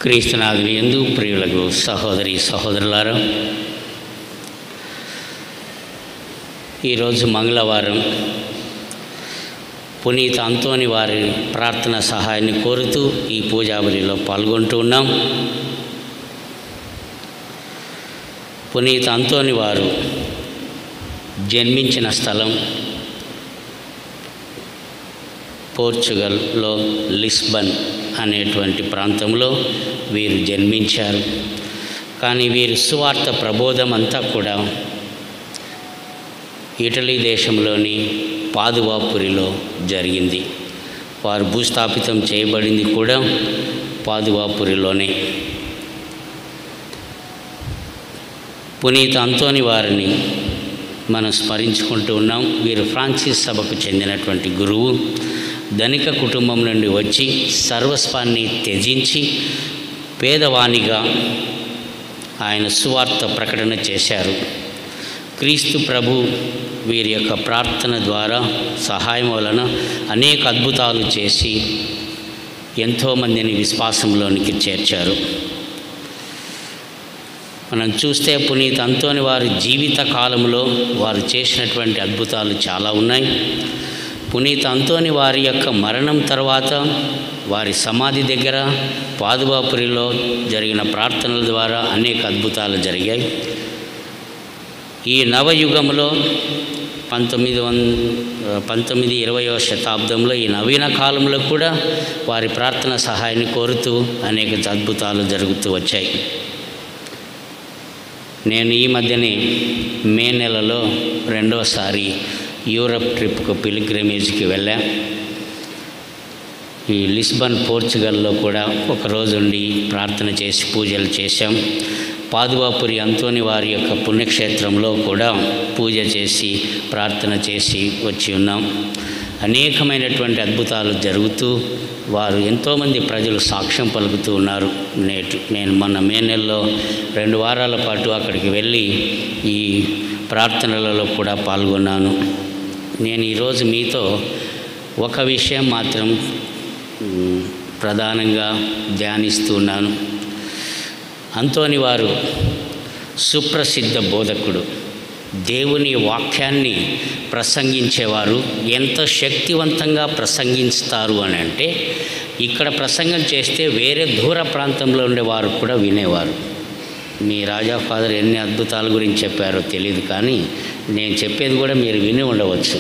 క్రీస్తునాథుని యందు ప్రియులకు సహోదరి సహోదరులారా, ఈరోజు మంగళవారం పునీత అంతోని వారి ప్రార్థన సహాయాన్ని కోరుతూ ఈ పూజాబలిలో పాల్గొంటూ ఉన్నాం. పునీత అంతోని వారు జన్మించిన స్థలం పోర్చుగల్లో లిస్బన్ అనేటువంటి ప్రాంతంలో వీరు జన్మించారు. కానీ వీరి సువార్త ప్రబోధం అంతా కూడా ఇటలీ దేశంలోని పాదువాపురిలో జరిగింది. వారు భూస్థాపితం చేయబడింది కూడా పాదువాపురిలోనే. పునీత అంతోని వారిని మనం స్మరించుకుంటూ ఉన్నాం. వీరు ఫ్రాన్సిస్ సభకు చెందినటువంటి గురువు. ధనిక కుటుంబం నుండి వచ్చి సర్వస్వాన్ని త్యజించి పేదవానిగా ఆయన సువార్త ప్రకటన చేశారు. క్రీస్తు ప్రభు వీరి యొక్క ప్రార్థన ద్వారా సహాయం వలన అనేక అద్భుతాలు చేసి ఎంతోమందిని విశ్వాసంలోనికి చేర్చారు. మనం చూస్తే పునీత అంతోని వారి జీవిత కాలంలో వారు చేసినటువంటి అద్భుతాలు చాలా ఉన్నాయి. పునీత అంతోని వారి యొక్క మరణం తర్వాత వారి సమాధి దగ్గర పాదువాపురిలో జరిగిన ప్రార్థనల ద్వారా అనేక అద్భుతాలు జరిగాయి. ఈ నవయుగంలో 1920వ శతాబ్దంలో ఈ నవీన కాలంలో కూడా వారి ప్రార్థన సహాయాన్ని కోరుతూ అనేక అద్భుతాలు జరుగుతూ వచ్చాయి. నేను ఈ మధ్యనే మే నెలలో రెండోసారి యూరప్ ట్రిప్కు పిల్గ్రిమేజ్కి వెళ్ళాం. ఈ లిస్బన్ పోర్చుగల్లో కూడా ఒకరోజు ఉండి ప్రార్థన చేసి పూజలు చేశాం. పాదువాపురి అంతోని వారి యొక్క పుణ్యక్షేత్రంలో కూడా పూజ చేసి ప్రార్థన చేసి వచ్చి ఉన్నాం. అనేకమైనటువంటి అద్భుతాలు జరుగుతూ వారు ఎంతోమంది ప్రజలు సాక్ష్యం పలుకుతూ ఉన్నారు. నేను మొన్న మే నెలలో 2 వారాల పాటు అక్కడికి వెళ్ళి ఈ ప్రార్థనలలో కూడా పాల్గొన్నాను. నేను ఈరోజు మీతో ఒక విషయం మాత్రం ప్రధానంగా ధ్యానిస్తున్నాను. అంతోని వారు సుప్రసిద్ధ బోధకుడు. దేవుని వాక్యాన్ని ప్రసంగించేవారు. ఎంత శక్తివంతంగా ప్రసంగిస్తారు అని అంటే, ఇక్కడ ప్రసంగం చేస్తే వేరే దూర ప్రాంతంలో ఉండేవారు కూడా వినేవారు. మీ రాజా ఫాదర్ ఎన్ని అద్భుతాల గురించి చెప్పారో తెలియదు, కానీ నేను చెప్పేది కూడా మీరు విని ఉండవచ్చు.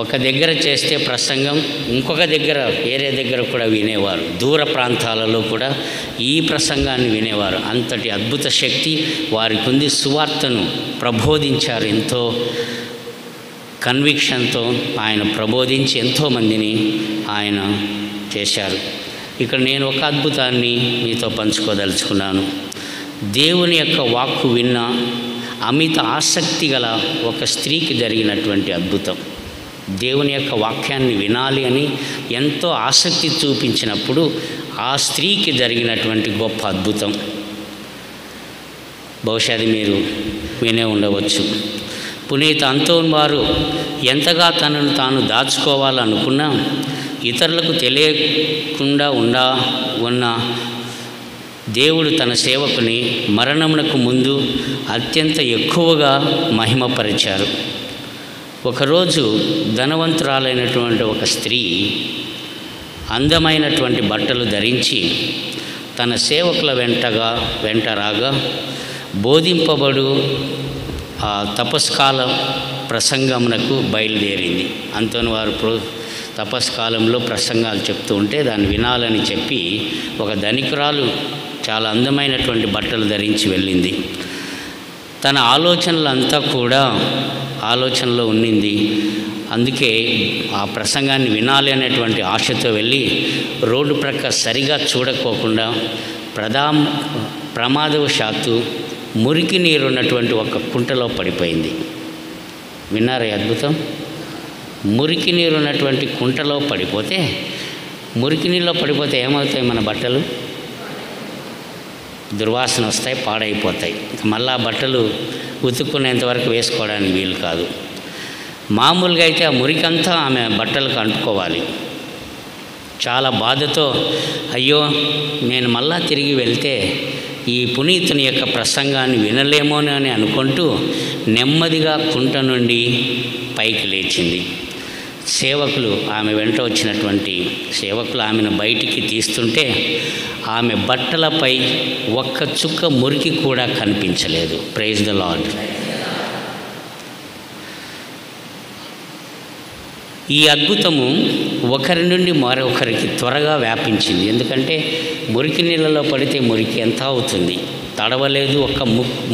ఒక దగ్గర చేస్తే ప్రసంగం ఇంకొక దగ్గర వేరే దగ్గర కూడా వినేవారు. దూర ప్రాంతాలలో కూడా ఈ ప్రసంగాన్ని వినేవారు. అంతటి అద్భుత శక్తి వారికి ఉంది. సువార్తను ప్రబోధించారు. ఎంతో కన్విక్షన్తో ఆయన ప్రబోధించి ఎంతోమందిని ఆయన చేశారు. ఇక్కడ నేను ఒక అద్భుతాన్ని మీతో పంచుకోదలుచుకున్నాను. దేవుని యొక్క వాక్కు విన్న అమిత ఆసక్తి గల ఒక స్త్రీకి జరిగినటువంటి అద్భుతం. దేవుని యొక్క వాక్యాన్ని వినాలి అని ఎంతో ఆసక్తి చూపించినప్పుడు ఆ స్త్రీకి జరిగినటువంటి గొప్ప అద్భుతం. బహుశా అది మీరు వినే ఉండవచ్చు. పునీత అంతోని వారు ఎంతగా తనను తాను దాచుకోవాలనుకున్నా, ఇతరులకు తెలియకుండా ఉన్న దేవుడు తన సేవకుని మరణమునకు ముందు అత్యంత ఎక్కువగా మహిమపరిచారు. ఒకరోజు ధనవంతురాలైనటువంటి ఒక స్త్రీ అందమైనటువంటి బట్టలు ధరించి తన సేవకుల వెంట రాగా బోధింపబడు ఆ తపస్కాల ప్రసంగమునకు బయలుదేరింది. అంతోని వారు తపస్కాలంలో ప్రసంగాలు చెప్తూ ఉంటే దాన్ని వినాలని చెప్పి ఒక ధనికురాలు చాలా అందమైనటువంటి బట్టలు ధరించి వెళ్ళింది. తన ఆలోచనలంతా కూడా ఆలోచనలో ఉన్నింది. అందుకే ఆ ప్రసంగాన్ని వినాలి అనేటువంటి ఆశతో వెళ్ళి రోడ్డు ప్రక్క సరిగా చూడకోకుండా ప్రమాదవశాత్తు మురికి నీరు ఉన్నటువంటి ఒక కుంటలో పడిపోయింది. విన్నారా అద్భుతం? మురికి నీరు ఉన్నటువంటి కుంటలో పడిపోతే, మురికి నీళ్ళలో పడిపోతే ఏమవుతాయి? మన బట్టలు దుర్వాసన వస్తాయి, పాడైపోతాయి. మళ్ళీ ఆ బట్టలు ఉతుక్కునేంతవరకు వేసుకోవడానికి వీలు కాదు. మామూలుగా అయితే ఆ మురికంతా ఆమె బట్టలకు అంటుకోవాలి. చాలా బాధతో అయ్యో నేను మళ్ళా తిరిగి వెళ్తే ఈ పునీతుని యొక్క ప్రసంగాన్ని వినలేమోనని అనుకుంటూ నెమ్మదిగా కుంట నుండి పైకి లేచింది. సేవకులు ఆమె వెంట వచ్చినటువంటి సేవకులు ఆమెను బయటికి తీస్తుంటే ఆమె బట్టలపై ఒక్క చుక్క మురికి కూడా కనిపించలేదు. Praise the Lord. ఈ అద్భుతము ఒకరి నుండి మరొకరికి త్వరగా వ్యాపించింది. ఎందుకంటే మురికి నీళ్ళలో పడితే మురికి ఎంత అవుతుంది? తడవలేదు, ఒక్క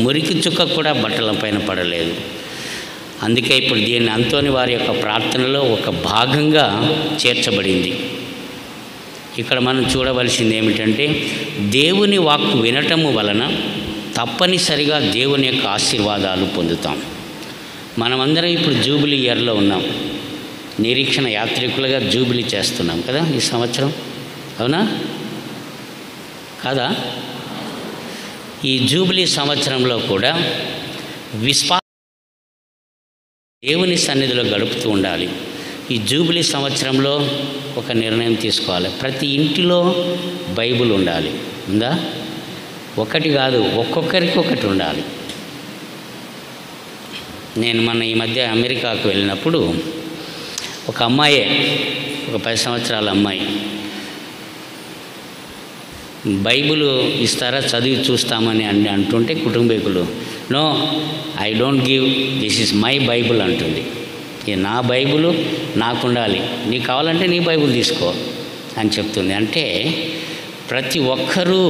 మురికి చుక్క కూడా బట్టలపైన పడలేదు. అందుకే ఇప్పుడు దీన్ని అంతోని వారి యొక్క ప్రార్థనలో ఒక భాగంగా చేర్చబడింది. ఇక్కడ మనం చూడవలసింది ఏమిటంటే దేవుని వాక్కు వినటము వలన తప్పనిసరిగా దేవుని యొక్క ఆశీర్వాదాలు పొందుతాం. మనమందరం ఇప్పుడు జూబిలీ ఇయర్లో ఉన్నాం. నిరీక్షణ యాత్రికులుగా జూబిలీ చేస్తున్నాం కదా ఈ సంవత్సరం, అవునా కాదా? ఈ జూబిలీ సంవత్సరంలో కూడా దేవుని సన్నిధిలో గడుపుతూ ఉండాలి. ఈ జూబిలీ సంవత్సరంలో ఒక నిర్ణయం తీసుకోవాలి. ప్రతి ఇంటిలో బైబిల్ ఉండాలి. ఉందా? ఒకటి కాదు, ఒక్కొక్కరికి ఒకటి ఉండాలి. నేను ఈ మధ్య అమెరికాకు వెళ్ళినప్పుడు ఒక అమ్మాయే, ఒక 10 సంవత్సరాల అమ్మాయి, బైబిల్ ఇస్తారా చదివి చూస్తామని అంటుంటే కుటుంబీకులు no, I don't give, this is my Bible అంటుంది. ఇది నా బైబిల్, నాకు ఉండాలి, నీకు కావాలంటే నీ బైబిల్ తీసుకో అని చెప్తుంది. అంటే ప్రతి ఒక్కరూ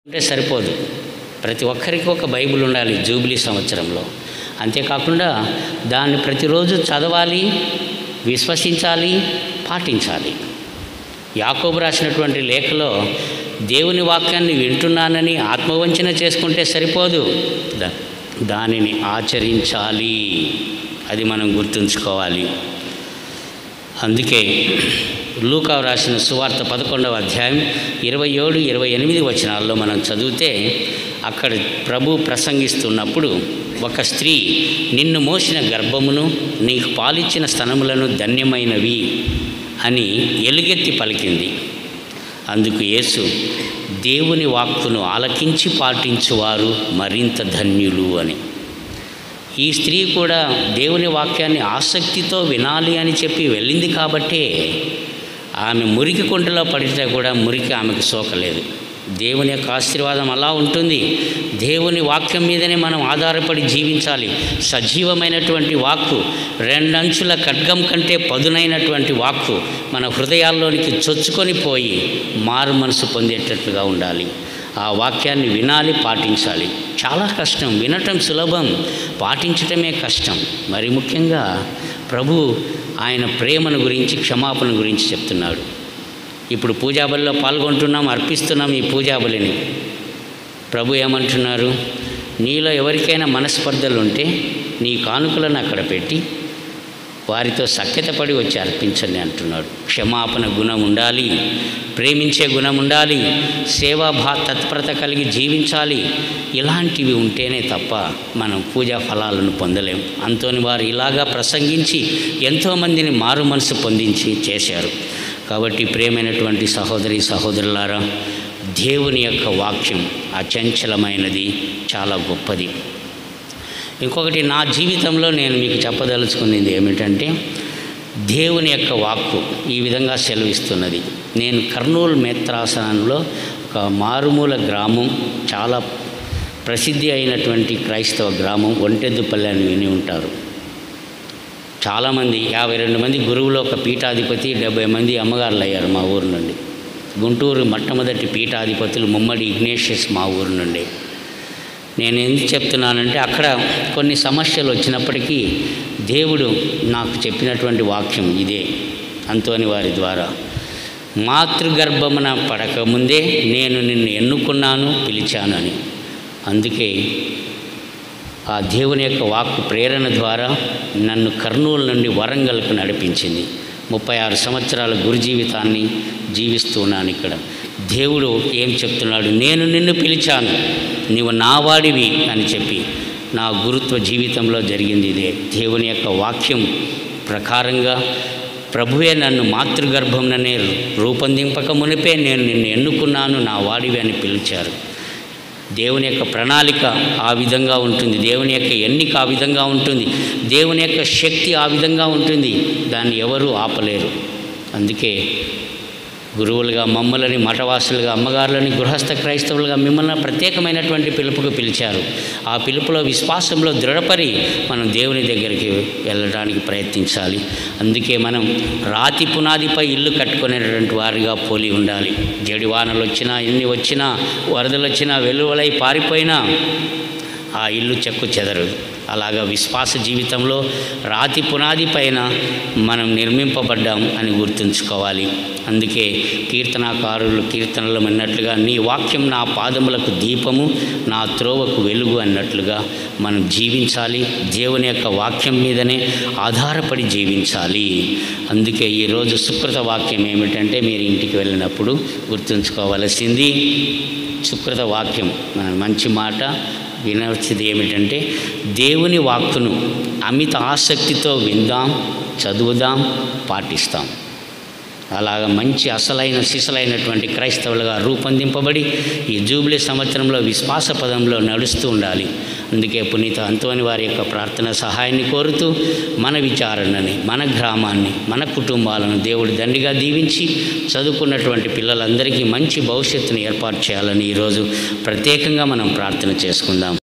ఉంటే సరిపోదు, ప్రతి ఒక్కరికి ఒక బైబిల్ ఉండాలి జూబిలీ సంవత్సరంలో. అంతేకాకుండా దాన్ని ప్రతిరోజు చదవాలి, విశ్వసించాలి, పాటించాలి. యాకోబు రాసినటువంటి లేఖలో దేవుని వాక్యాన్ని వింటున్నానని ఆత్మవంచన చేసుకుంటే సరిపోదు, దానిని ఆచరించాలి. అది మనం గుర్తుంచుకోవాలి. అందుకే లూకా రాసిన సువార్త 11వ అధ్యాయం 27-28 వచనాల్లో మనం చదివితే అక్కడ ప్రభు ప్రసంగిస్తున్నప్పుడు ఒక స్త్రీ నిన్ను మోసిన గర్భమును నీకు పాలిచ్చిన స్తనములను ధన్యమైనవి అని ఎలుగెత్తి పలికింది. అందుకు యేసు దేవుని వాక్కును ఆలకించి పాటించువారు మరింత ధన్యులు అని. ఈ స్త్రీ కూడా దేవుని వాక్యాన్ని ఆసక్తితో వినాలి అని చెప్పి వెళ్ళింది కాబట్టే ఆమె మురికి కుంటలో పడితే కూడా మురికి ఆమెకు సోకలేదు. దేవుని యొక్క ఆశీర్వాదం అలా ఉంటుంది. దేవుని వాక్యం మీదనే మనం ఆధారపడి జీవించాలి. సజీవమైనటువంటి వాక్కు, 2 అంచుల ఖడ్గం కంటే పదునైనటువంటి వాక్కు మన హృదయాల్లోనికి చొచ్చుకొని పోయి మారు మనసు పొందేటట్లుగా ఉండాలి. ఆ వాక్యాన్ని వినాలి, పాటించాలి. చాలా కష్టం, వినటం సులభం, పాటించటమే కష్టం. మరి ముఖ్యంగా ప్రభు ఆయన ప్రేమను గురించి, క్షమాపణ గురించి చెప్తున్నాడు. ఇప్పుడు పూజాబలిలో పాల్గొంటున్నాం, అర్పిస్తున్నాం ఈ పూజాబలిని. ప్రభు ఏమంటున్నారు? నీలో ఎవరికైనా మనస్పర్ధలు ఉంటే నీ కానుకలను అక్కడ పెట్టి వారితో సఖ్యతపడి వచ్చి అర్పించండి అంటున్నాడు. క్షమాపణ గుణం ఉండాలి, ప్రేమించే గుణం ఉండాలి, సేవా తత్పరత కలిగి జీవించాలి. ఇలాంటివి ఉంటేనే తప్ప మనం పూజా ఫలాలను పొందలేం. అంతోని వారు ఇలాగా ప్రసంగించి ఎంతోమందిని మారు మనసు పొందించి చేశారు. కాబట్టి ప్రియమైనటువంటి సహోదరి సహోదరులారా, దేవుని యొక్క వాక్యం అచంచలమైనది, చాలా గొప్పది. ఇంకొకటి నా జీవితంలో నేను మీకు చెప్పదలుచుకున్నది ఏమిటంటే, దేవుని యొక్క వాక్కు ఈ విధంగా సెలవిస్తున్నది. నేను కర్నూలు మేత్రాసనంలో ఒక మారుమూల గ్రామం, చాలా ప్రసిద్ధి అయినటువంటి క్రైస్తవ గ్రామం ఒంటెద్దుపల్లి అని విని ఉంటారు. చాలామంది 52 మంది గురువులు, ఒక పీఠాధిపతి, 70 మంది అమ్మగారులు అయ్యారు మా ఊరు నుండి. గుంటూరు మొట్టమొదటి పీఠాధిపతులు ముమ్మడి ఇగ్నేషియస్ మా ఊరు నుండి. నేను ఎందుకు చెప్తున్నానంటే అక్కడ కొన్ని సమస్యలు వచ్చినప్పటికీ దేవుడు నాకు చెప్పినటువంటి వాక్యం ఇదే, అంతోని వారి ద్వారా. మాతృగర్భమున పడకముందే నేను నిన్ను ఎన్నుకున్నాను, పిలిచాను అని. అందుకే ఆ దేవుని యొక్క వాక్కు ప్రేరణ ద్వారా నన్ను కర్నూలు నుండి వరంగల్కు నడిపించింది. 36 సంవత్సరాల గురు జీవితాన్ని జీవిస్తున్నాను ఇక్కడ. దేవుడు ఏం చెప్తున్నాడు? నేను నిన్ను పిలిచాను, నీవు నావాడివి అని చెప్పి నా గురుత్వ జీవితంలో జరిగింది ఇదే. దేవుని యొక్క వాక్యం ప్రకారంగా ప్రభువే నన్ను మాతృగర్భంలోనే రూపొందింపక మునిపే నేను నిన్ను ఎన్నుకున్నాను, నా వాడివి అని పిలిచారు. దేవుని యొక్క ప్రణాళిక ఆ విధంగా ఉంటుంది, దేవుని యొక్క ఎన్నిక ఆ విధంగా ఉంటుంది, దేవుని యొక్క శక్తి ఆ విధంగా ఉంటుంది. దాన్ని ఎవరూ ఆపలేరు. అందుకే గురువులుగా మమ్మల్ని, మఠవాసులుగా, అమ్మగారులని, గృహస్థ క్రైస్తవులుగా మిమ్మల్ని ప్రత్యేకమైనటువంటి పిలుపుకు పిలిచారు. ఆ పిలుపులో విశ్వాసంలో దృఢపడి మనం దేవుని దగ్గరికి వెళ్ళడానికి ప్రయత్నించాలి. అందుకే మనం రాతి పునాదిపై ఇల్లు కట్టుకునేటువంటి వారిగా పోలి ఉండాలి. జడివానలు వచ్చినా, ఎన్ని వచ్చినా, వరదలు వచ్చినా, వెలువలై పారిపోయినా ఆ ఇల్లు చెక్కు చెదరదు. అలాగా విశ్వాస జీవితంలో రాతి పునాది పైన మనం నిర్మింపబడ్డాం అని గుర్తుంచుకోవాలి. అందుకే కీర్తనాకారులు కీర్తనలు అన్నట్లుగా నీ వాక్యం నా పాదములకు దీపము, నా త్రోవకు వెలుగు అన్నట్లుగా మనం జీవించాలి. దేవుని యొక్క వాక్యం మీదనే ఆధారపడి జీవించాలి. అందుకే ఈరోజు సుకృత వాక్యం ఏమిటంటే, మీరు ఇంటికి వెళ్ళినప్పుడు గుర్తుంచుకోవలసింది సుకృత వాక్యం. మన మంచి మాట వినవలసింది ఏమిటంటే, దేవుని వాక్కును అమిత ఆసక్తితో విందాం, చదువుదాం, పాటిస్తాం. అలాగ మంచి అసలైన సిసలైనటువంటి క్రైస్తవులుగా రూపొందింపబడి ఈ జూబిలీ సంవత్సరంలో విశ్వాస పదంలో నడుస్తూ ఉండాలి. అందుకే పునీత అంతోని వారి యొక్క ప్రార్థన సహాయాన్ని కోరుతూ మన విచారణని, మన గ్రామాన్ని, మన కుటుంబాలను దేవుడు దండిగా దీవించి చదువుకున్నటువంటి పిల్లలందరికీ మంచి భవిష్యత్తును ఏర్పాటు చేయాలని ఈరోజు ప్రత్యేకంగా మనం ప్రార్థన చేసుకుందాం.